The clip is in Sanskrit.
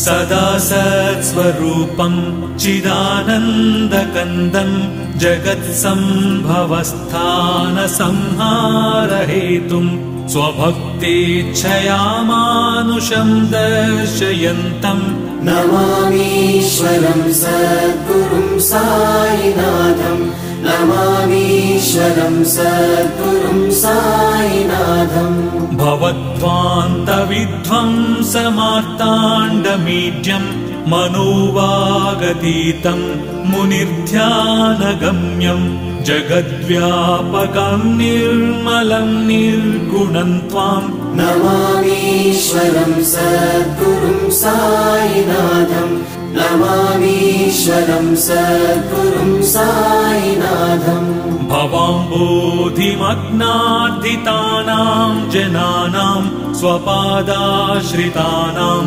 सदा सत्स्वरूपं चिदानन्दकन्दं जगत्सम्भवस्थानसंहारहेतुं स्वभक्तेच्छया मानुषं दर्शयन्तं नमामीश्वरं सद्गुरुं साईनाथं नमामीश्वरं सद्गुरुं साईनाथम् भवद्वान्तविध्वंसमार्ताण्डमीड्यं मनोवागतीतं मुनिर्ध्यानगम्यं जगद्व्यापकं निर्मलं निर्गुणं त्वां नमामीश्वरं सद्गुरुं साईनाथं नमामीश्वरं सद्गुरुं साईनाथम् भवाम्बोधिमग्नार्दितानां जनानां स्वपादाश्रितानां